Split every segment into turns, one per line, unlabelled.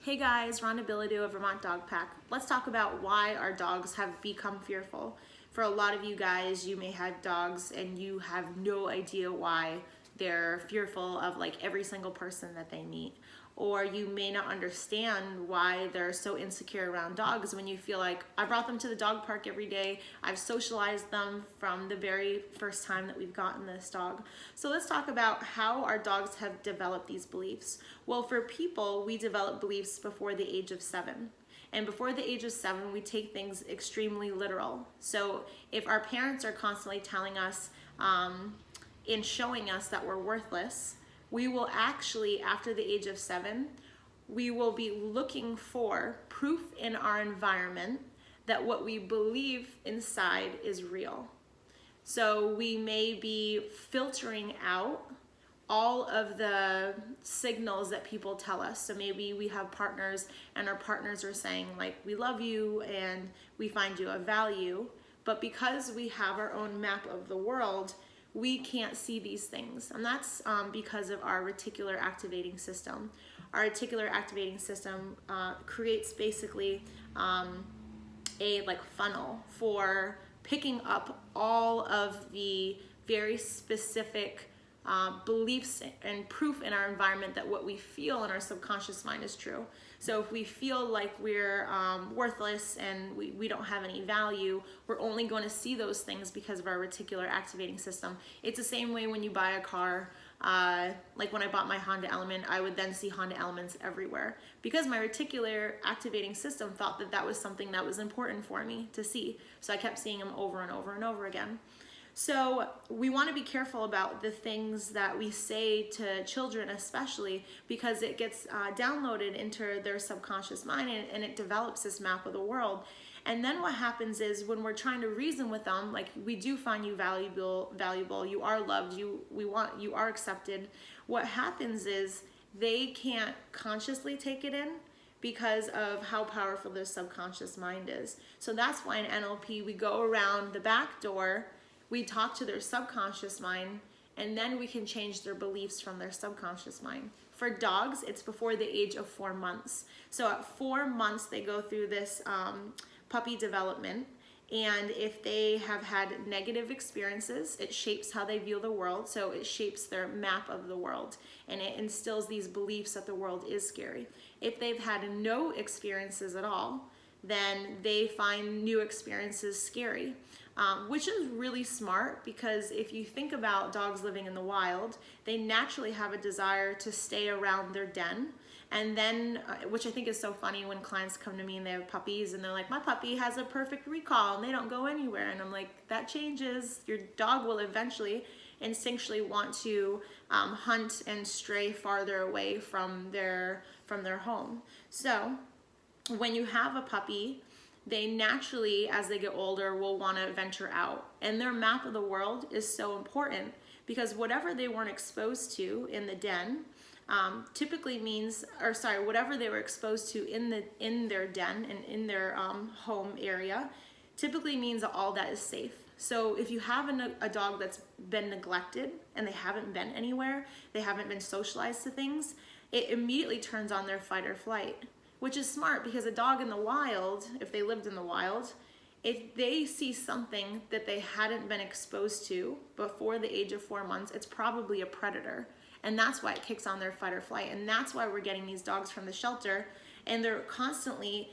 Hey guys, Rhonda Bilodeau of Vermont Dog Pack. Let's talk about why our dogs have become fearful. For a lot of you guys, you may have dogs and you have no idea why they're fearful of like every single person that they meet. Or you may not understand why they're so insecure around dogs when you feel like, I brought them to the dog park every day. I've socialized them from the very first time that we've gotten this dog. So let's talk about how our dogs have developed these beliefs. Well, for people, we develop beliefs before the age of 7. And before the age of 7, we take things extremely literal. So if our parents are constantly telling us and showing us that we're worthless, we will actually, after the age of 7, we will be looking for proof in our environment that what we believe inside is real. So we may be filtering out all of the signals that people tell us. So maybe we have partners and our partners are saying like, we love you and we find you of value, but because we have our own map of the world, we can't see these things. And that's because of our reticular activating system. Our reticular activating system creates basically a funnel for picking up all of the very specific beliefs and proof in our environment that what we feel in our subconscious mind is true. So if we feel like we're worthless and we don't have any value, we're only going to see those things because of our reticular activating system. It's the same way when you buy a car. Like when I bought my Honda Element, I would then see Honda Elements everywhere because my reticular activating system thought that that was something that was important for me to see. So I kept seeing them over and over and over again. So we want to be careful about the things that we say to children, especially because it gets downloaded into their subconscious mind and it develops this map of the world. And then what happens is when we're trying to reason with them, like we do find you valuable, you are loved, you are accepted. What happens is they can't consciously take it in because of how powerful their subconscious mind is. So that's why in NLP we go around the back door. We talk to their subconscious mind, and then we can change their beliefs from their subconscious mind. For dogs, it's before the age of 4 months. So at 4 months, they go through this puppy development. And if they have had negative experiences, it shapes how they view the world. So it shapes their map of the world. And it instills these beliefs that the world is scary. If they've had no experiences at all, then they find new experiences scary. Which is really smart because if you think about dogs living in the wild, they naturally have a desire to stay around their den. And then, which I think is so funny when clients come to me and they have puppies and they're like, my puppy has a perfect recall and they don't go anywhere. And I'm like, that changes. Your dog will eventually instinctually want to hunt and stray farther away from their home. So when you have a puppy, they naturally, as they get older, will want to venture out. And their map of the world is so important because whatever they weren't exposed to in the den typically means, whatever they were exposed to in their den and in their home area typically means that all that is safe. So if you have a dog that's been neglected and they haven't been anywhere, they haven't been socialized to things, it immediately turns on their fight or flight. Which is smart because a dog in the wild, if they lived in the wild, if they see something that they hadn't been exposed to before the age of 4 months, it's probably a predator. And that's why it kicks on their fight or flight. And that's why we're getting these dogs from the shelter. And they're constantly,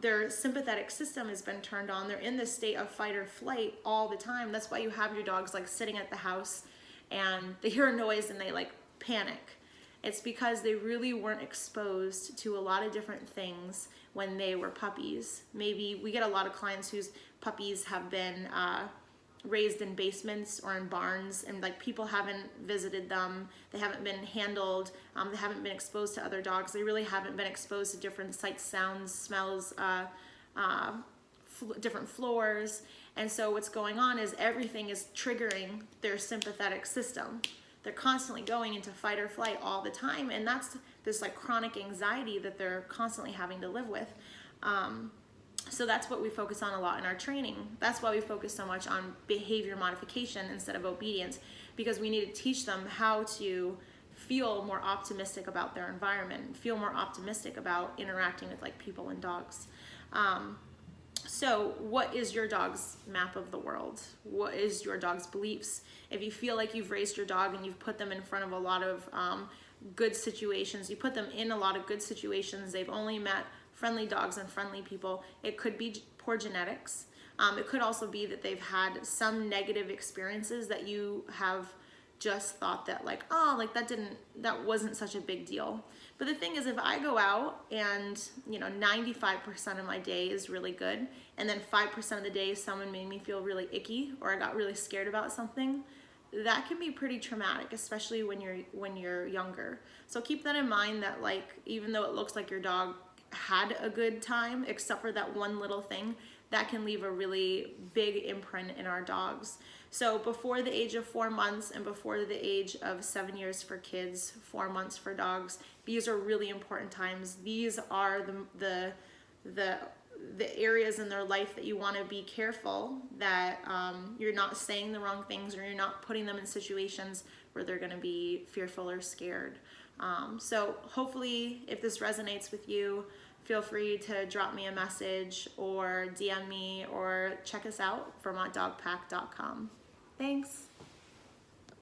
their sympathetic system has been turned on. They're in this state of fight or flight all the time. That's why you have your dogs like sitting at the house and they hear a noise and they like panic. It's because they really weren't exposed to a lot of different things when they were puppies. Maybe we get a lot of clients whose puppies have been raised in basements or in barns and like people haven't visited them. They haven't been handled. They haven't been exposed to other dogs. They really haven't been exposed to different sights, sounds, smells, different floors. And so what's going on is everything is triggering their sympathetic system. They're constantly going into fight or flight all the time, and that's this like chronic anxiety that they're constantly having to live with. So that's what we focus on a lot in our training. That's why we focus so much on behavior modification instead of obedience, because we need to teach them how to feel more optimistic about their environment, feel more optimistic about interacting with like people and dogs. So what is your dog's map of the world? What is your dog's beliefs? If you feel like you've raised your dog and you've put them in front of a lot of good situations, you put them in a lot of good situations, they've only met friendly dogs and friendly people, it could be poor genetics. It could also be that they've had some negative experiences that you have just thought that like, oh, like that wasn't such a big deal. But the thing is, if I go out and 95% of my day is really good, and then 5% of the day someone made me feel really icky, or I got really scared about something, that can be pretty traumatic, especially when you're younger. So keep that in mind, that like, even though it looks like your dog had a good time, except for that one little thing, that can leave a really big imprint in our dogs. So before the age of 4 months and before the age of 7 years for kids, 4 months for dogs, these are really important times. These are the areas in their life that you want to be careful that you're not saying the wrong things, or you're not putting them in situations where they're going to be fearful or scared. So hopefully, if this resonates with you, feel free to drop me a message or DM me, or check us out, VermontDogPack.com. Thanks.